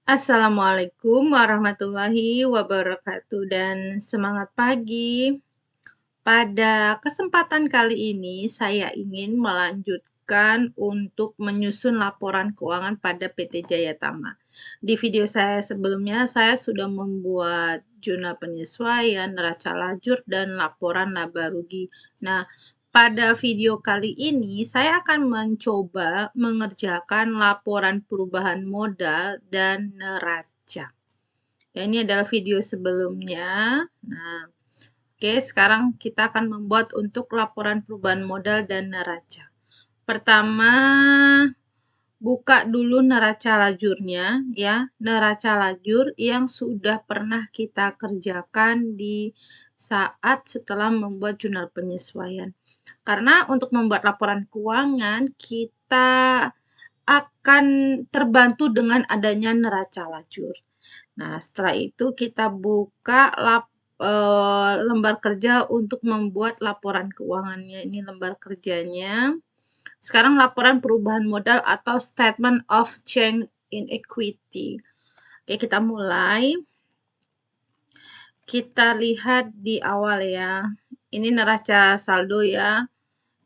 Assalamualaikum warahmatullahi wabarakatuh dan semangat pagi. Pada kesempatan kali ini saya ingin melanjutkan untuk menyusun laporan keuangan pada PT Jaya Tama. Di video saya sebelumnya saya sudah membuat jurnal penyesuaian, neraca lajur, dan laporan laba rugi. Nah, pada video kali ini saya akan mencoba mengerjakan laporan perubahan modal dan neraca. Ya, ini adalah video sebelumnya. Nah, oke, sekarang kita akan membuat untuk laporan perubahan modal dan neraca. Pertama, buka dulu neraca lajurnya ya, neraca lajur yang sudah pernah kita kerjakan di saat setelah membuat jurnal penyesuaian. Karena untuk membuat laporan keuangan, kita akan terbantu dengan adanya neraca lajur. Nah, setelah itu kita buka lembar kerja untuk membuat laporan keuangannya. Ini lembar kerjanya. Sekarang laporan perubahan modal atau statement of change in equity. Oke, kita mulai. Kita lihat di awal ya. Ini neraca saldo ya.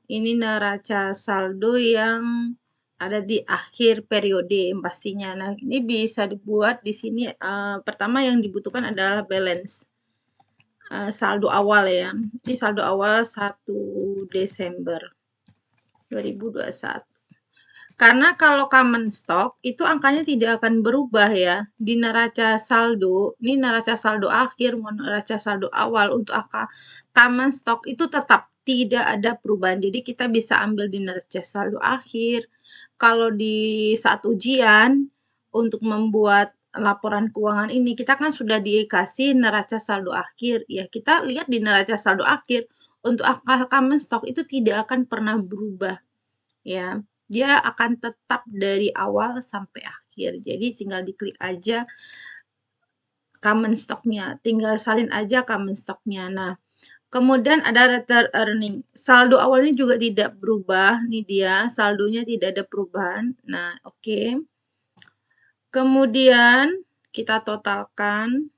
Ini neraca saldo yang ada di akhir periode pastinya. Nah, ini bisa dibuat di sini. Pertama yang dibutuhkan adalah balance. Saldo awal ya. Ini saldo awal 1 Desember 2021. Karena kalau common stock itu angkanya tidak akan berubah ya. Di neraca saldo, ini neraca saldo akhir, neraca saldo awal untuk angka common stock itu tetap tidak ada perubahan. Jadi kita bisa ambil di neraca saldo akhir. Kalau di saat ujian untuk membuat laporan keuangan ini kita kan sudah dikasih neraca saldo akhir ya. Kita lihat di neraca saldo akhir untuk angka common stock itu tidak akan pernah berubah ya. Dia akan tetap dari awal sampai akhir. Jadi tinggal diklik aja common stock-nya, tinggal salin aja common stock-nya. Nah, kemudian ada return earning. Saldo awalnya juga tidak berubah. Ini dia, saldonya tidak ada perubahan. Nah, oke. Kemudian kita totalkan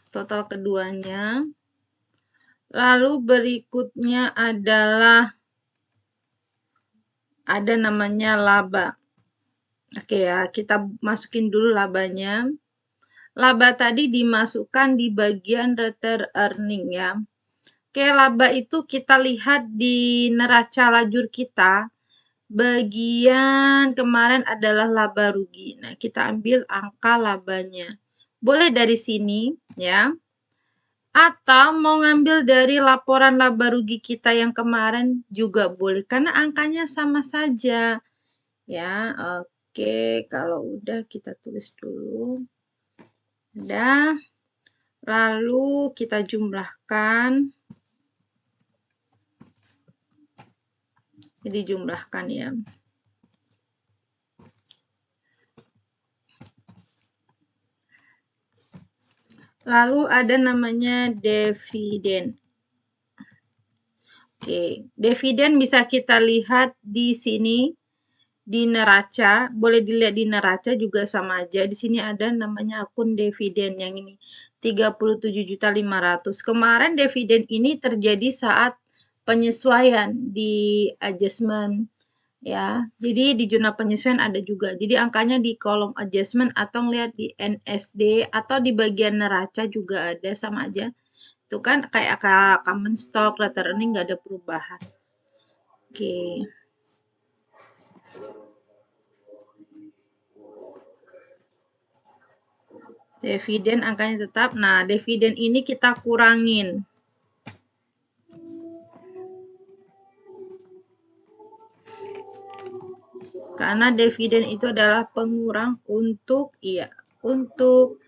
total keduanya. Lalu berikutnya adalah ada namanya laba. Oke ya, kita masukin dulu labanya. Laba tadi dimasukkan di bagian return earning ya. Oke, laba itu kita lihat di neraca lajur kita. Bagian kemarin adalah laba rugi. Nah, kita ambil angka labanya. Boleh dari sini ya. Atau mau ngambil dari laporan laba rugi kita yang kemarin juga boleh. Karena angkanya sama saja. Ya, oke. Kalau udah kita tulis dulu. Udah. Lalu kita jumlahkan. Jadi jumlahkan ya. Lalu ada namanya dividen. Oke, dividen bisa kita lihat di sini di neraca, boleh dilihat di neraca juga sama aja. Di sini ada namanya akun dividen yang ini 37.500.000. Kemarin dividen ini terjadi saat penyesuaian di adjustment ya. Jadi di jurnal penyesuaian ada juga. Jadi angkanya di kolom adjustment atau lihat di NSD atau di bagian neraca juga ada sama aja. Itu kan kayak common stock, return earning nggak ada perubahan. Oke. Dividen angkanya tetap. Nah, dividen ini kita kurangin. Karena dividen itu adalah pengurang untuk untuk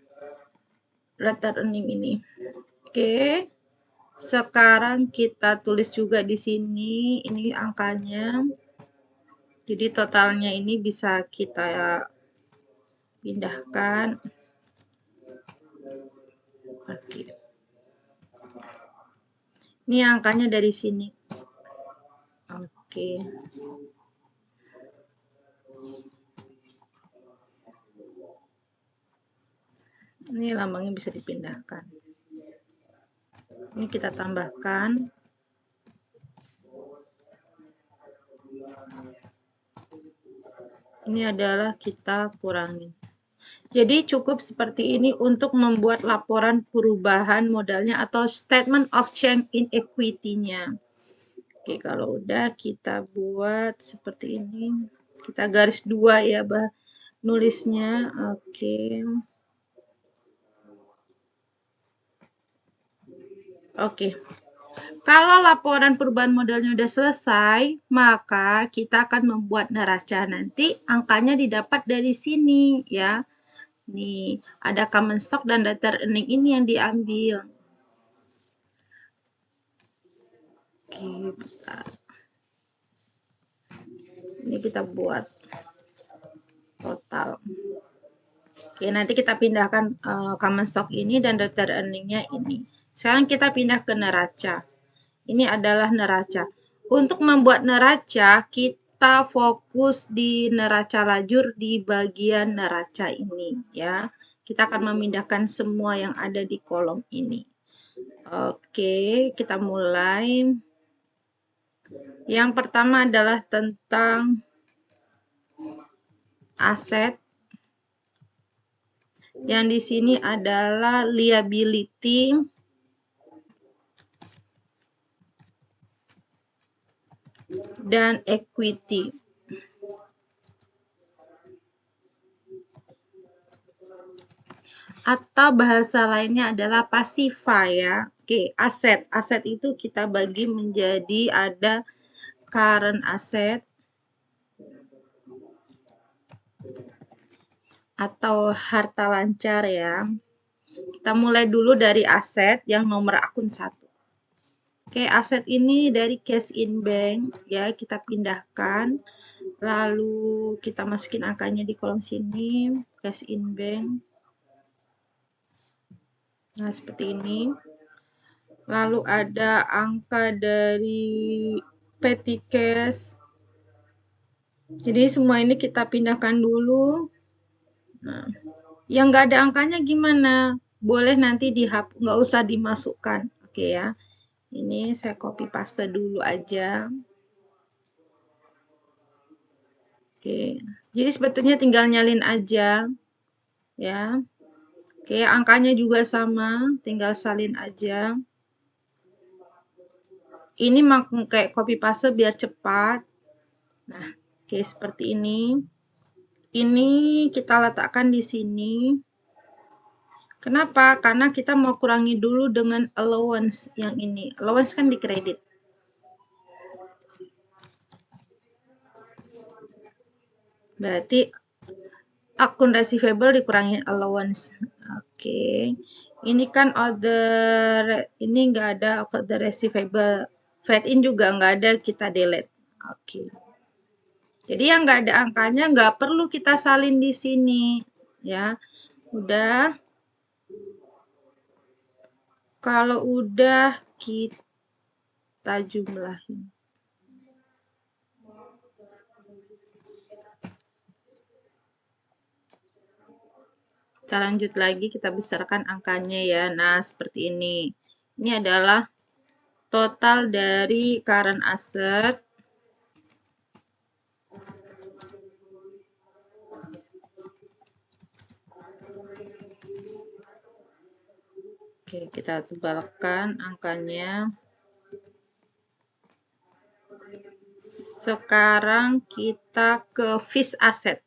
return earning ini. Oke. Sekarang kita tulis juga di sini ini angkanya. Jadi totalnya ini bisa kita pindahkan. Oke. Ini angkanya dari sini. Oke. Ini lambangnya bisa dipindahkan. Ini kita tambahkan. Ini adalah kita kurangi. Jadi cukup seperti ini untuk membuat laporan perubahan modalnya atau statement of change in equity-nya. Oke, kalau udah kita buat seperti ini. Kita garis 2 ya, nulisnya. Oke. Oke. Kalau laporan perubahan modalnya udah selesai, maka kita akan membuat neraca. Nanti angkanya didapat dari sini ya. Nih, ada common stock dan daftar earning ini yang diambil. Kita. Ini kita buat total. Oke, nanti kita pindahkan common stock ini dan daftar earningnya ini. Sekarang kita pindah ke neraca. Ini adalah neraca. Untuk membuat neraca, kita fokus di neraca lajur di bagian neraca ini ya. Kita akan memindahkan semua yang ada di kolom ini. Oke, kita mulai. Yang pertama adalah tentang aset. Yang di sini adalah liability. Dan equity. Atau bahasa lainnya adalah pasifa ya. Oke, aset. Aset itu kita bagi menjadi ada current asset atau harta lancar ya. Kita mulai dulu dari aset yang nomor akun 1. Oke, aset ini dari cash in bank ya, kita pindahkan. Lalu kita masukin angkanya di kolom sini, cash in bank. Nah, seperti ini. Lalu ada angka dari petty cash. Jadi semua ini kita pindahkan dulu. Nah, yang nggak ada angkanya gimana? Boleh nanti dihapus, nggak usah dimasukkan. Oke ya. Ini saya copy paste dulu aja. Oke. Jadi sebetulnya tinggal nyalin aja. Ya. Oke, angkanya juga sama, tinggal salin aja. Ini kayak copy paste biar cepat. Nah, oke seperti ini. Ini kita letakkan di sini. Kenapa? Karena kita mau kurangi dulu dengan allowance yang ini. Allowance kan di kredit. Berarti akun receivable dikurangi allowance. Oke. Ini kan order, ini nggak ada order receivable. Fed in juga nggak ada, kita delete. Oke. Jadi yang nggak ada angkanya nggak perlu kita salin di sini. Ya, udah. Kalau udah kita jumlahin. Kita lanjut lagi, kita besarkan angkanya ya. Nah, seperti ini. Ini adalah total dari current asset. Oke, kita tebalkan angkanya. Sekarang kita ke fixed asset.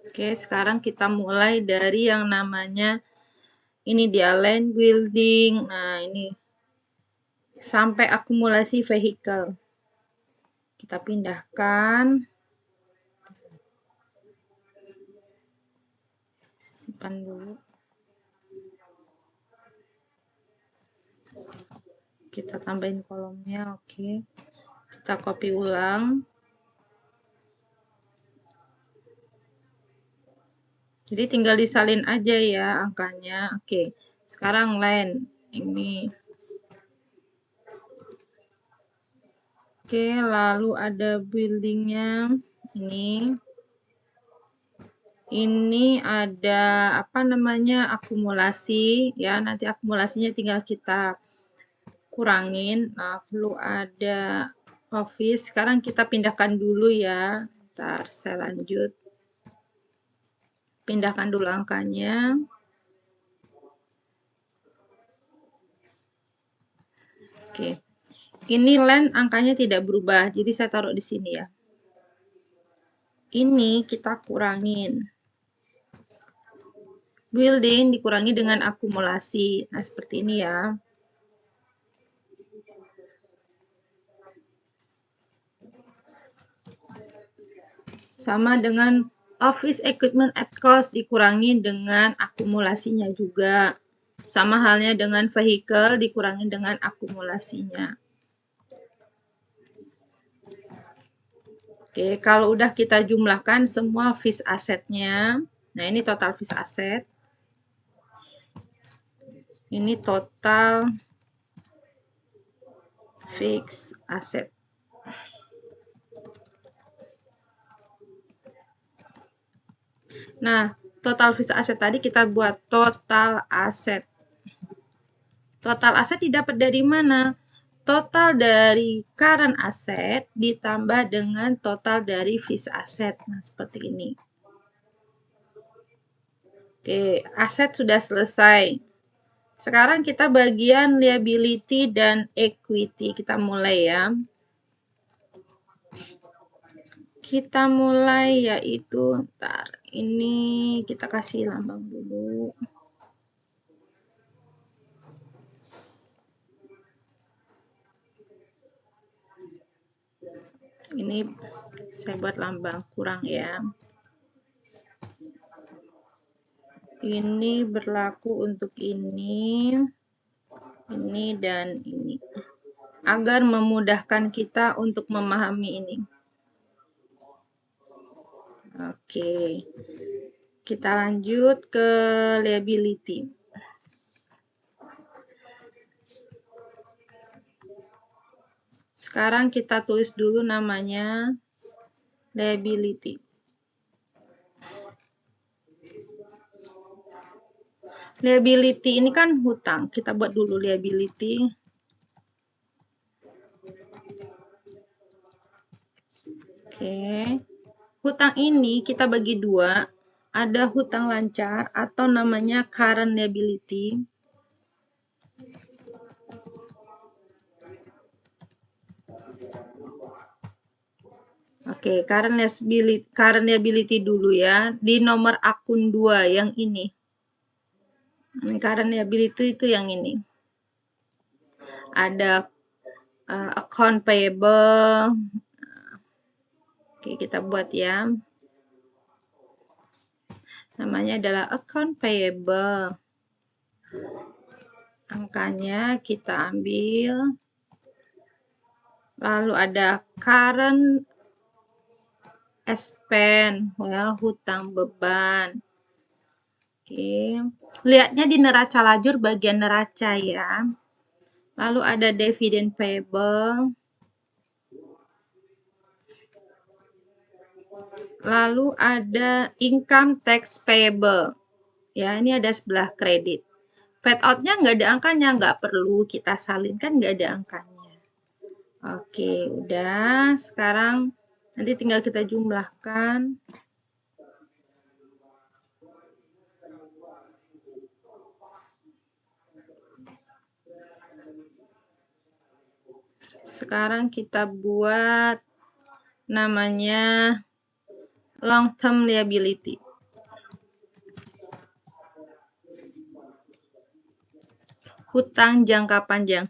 Oke, sekarang kita mulai dari yang namanya ini dia land building. Nah, ini sampai akumulasi vehicle. Kita pindahkan. Simpan dulu. Kita tambahin kolomnya, oke. Kita copy ulang. Jadi tinggal disalin aja ya angkanya. Oke, sekarang land ini. Oke, lalu ada buildingnya ini. Ini ada apa namanya akumulasi ya. Nanti akumulasinya tinggal kita kurangin. Lalu ada office. Sekarang kita pindahkan dulu ya. Ntar saya lanjut. Pindahkan dulu angkanya. Oke. Ini land angkanya tidak berubah, jadi saya taruh di sini ya. Ini kita kurangin. Building dikurangi dengan akumulasi. Nah, seperti ini ya. Sama dengan office equipment at cost dikurangi dengan akumulasinya juga. Sama halnya dengan vehicle dikurangi dengan akumulasinya. Oke, kalau udah kita jumlahkan semua fixed assetnya. Nah, ini total fixed asset. Ini total fixed asset. Nah, total fixed asset tadi kita buat total aset. Total aset didapat dari mana? Total dari current asset ditambah dengan total dari fixed asset. Nah, seperti ini. Oke, aset sudah selesai. Sekarang kita bagian liability dan equity. Kita mulai ya. Kita mulai yaitu, ntar ini kita kasih lambang dulu. Ini saya buat lambang kurang ya. Ini berlaku untuk ini, dan ini. Agar memudahkan kita untuk memahami ini. Oke. Kita lanjut ke liability. Sekarang kita tulis dulu namanya liability. Liability ini kan hutang. Kita buat dulu liability. Oke. Hutang ini kita bagi dua. Ada hutang lancar atau namanya current liability. Oke, current liability dulu ya. Di nomor akun 2 yang ini. Current liability itu yang ini. Ada account payable. Oke, kita buat ya. Namanya adalah account payable. Angkanya kita ambil. Lalu ada current expense, ya, hutang beban. Oke. Lihatnya di neraca lajur bagian neraca ya. Lalu ada dividend payable. Lalu ada income tax payable. Ya, ini ada sebelah kredit. Fade out-nya nggak ada angkanya, nggak perlu kita salin, kan nggak ada angkanya. Oke, udah. Sekarang nanti tinggal kita jumlahkan. Sekarang kita buat namanya long term liability. Hutang jangka panjang.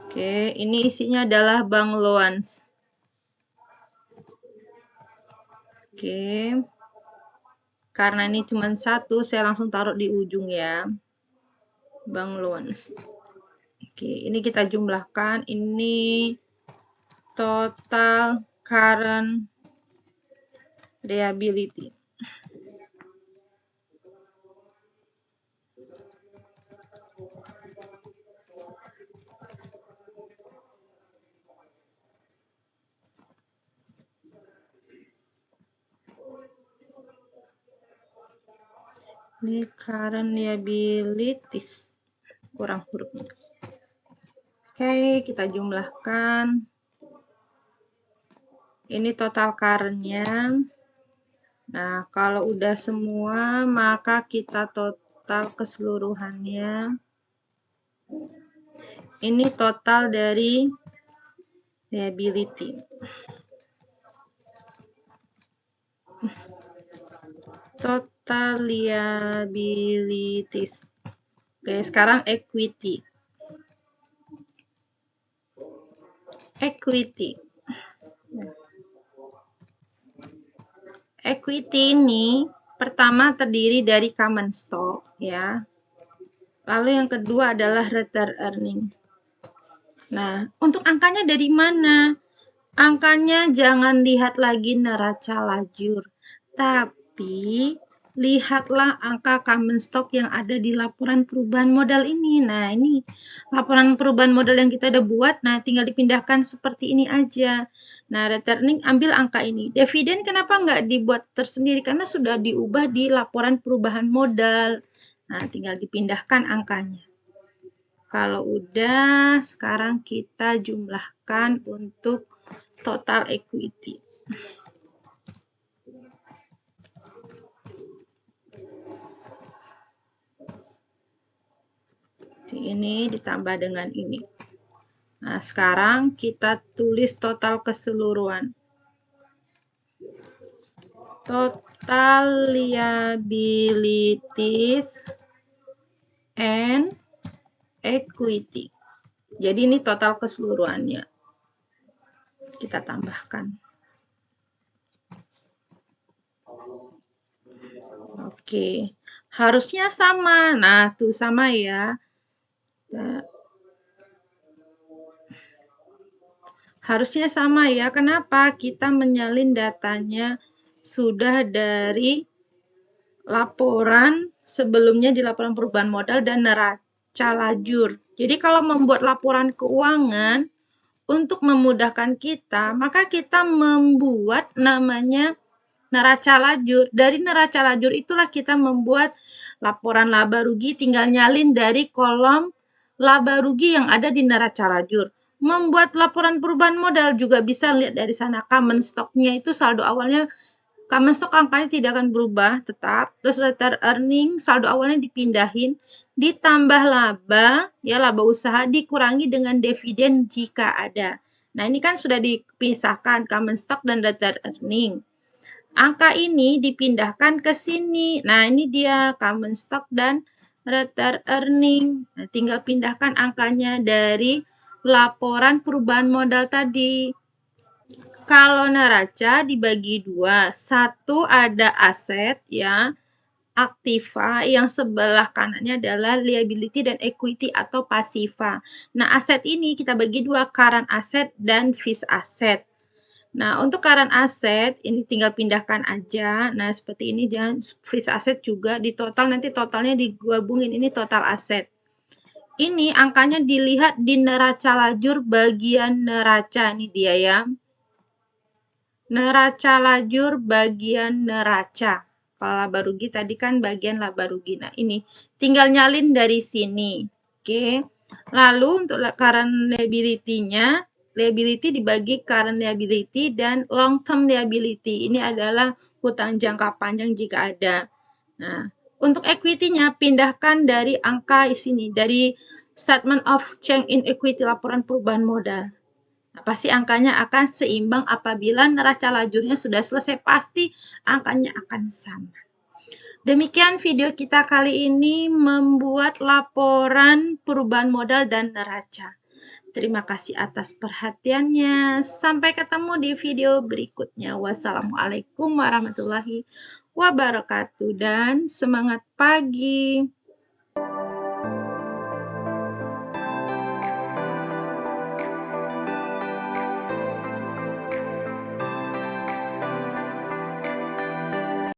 Oke, ini isinya adalah bank loans. Oke. Karena ini cuma satu, saya langsung taruh di ujung ya. Bank loans. Oke, ini kita jumlahkan. Ini total current liability. Ini current liabilities. Kurang hurufnya. Oke, kita jumlahkan. Ini total current-nya. Nah, kalau udah semua, maka kita total keseluruhannya. Ini total dari liability. Total liabilities. Oke, sekarang equity. Equity. Equity ini pertama terdiri dari common stock ya. Lalu yang kedua adalah retained earning. Nah, untuk angkanya dari mana? Angkanya jangan lihat lagi neraca lajur, tapi lihatlah angka common stock yang ada di laporan perubahan modal ini. Nah, ini laporan perubahan modal yang kita udah buat, nah tinggal dipindahkan seperti ini aja. Nah, retained earning ambil angka ini. Dividen kenapa nggak dibuat tersendiri? Karena sudah diubah di laporan perubahan modal. Nah, tinggal dipindahkan angkanya. Kalau udah, sekarang kita jumlahkan untuk total equity. Ini ditambah dengan ini. Nah, sekarang kita tulis total keseluruhan. Total liabilities and equity. Jadi ini total keseluruhannya. Kita tambahkan. Oke, harusnya sama. Nah, tuh sama ya. Harusnya sama ya. Kenapa? Kita menyalin datanya sudah dari laporan sebelumnya di laporan perubahan modal dan neraca lajur. Jadi kalau membuat laporan keuangan untuk memudahkan kita, maka kita membuat namanya neraca lajur. Dari neraca lajur itulah kita membuat laporan laba rugi, tinggal nyalin dari kolom laba rugi yang ada di neraca lajur. Membuat laporan perubahan modal juga bisa lihat dari sana. Common stock-nya itu saldo awalnya, common stock angkanya tidak akan berubah tetap. Terus retained earning saldo awalnya dipindahin, ditambah laba, ya laba usaha dikurangi dengan dividen jika ada. Nah, ini kan sudah dipisahkan common stock dan retained earning. Angka ini dipindahkan ke sini. Nah, ini dia common stock dan retained earning. Nah, tinggal pindahkan angkanya dari laporan perubahan modal tadi. Kalau neraca dibagi dua. Satu ada aset ya, aktiva, yang sebelah kanannya adalah liability dan equity atau pasiva. Nah, aset ini kita bagi dua, current asset dan fixed asset. Nah, untuk current asset ini tinggal pindahkan aja. Nah, seperti ini, jangan fixed asset juga di total, nanti totalnya digabungin, ini total aset. Ini angkanya dilihat di neraca lajur bagian neraca, ini dia ya. Neraca lajur bagian neraca. Kalau laba rugi tadi kan bagian laba rugi. Nah, ini tinggal nyalin dari sini. Oke. Lalu untuk current liability-nya, liability dibagi current liability dan long term liability. Ini adalah hutang jangka panjang jika ada. Nah, untuk equity-nya pindahkan dari angka sini, dari statement of change in equity, laporan perubahan modal. Nah, pasti angkanya akan seimbang apabila neraca lajurnya sudah selesai, pasti angkanya akan sama. Demikian video kita kali ini membuat laporan perubahan modal dan neraca. Terima kasih atas perhatiannya. Sampai ketemu di video berikutnya. Wassalamualaikum warahmatullahi wabarakatuh dan semangat pagi.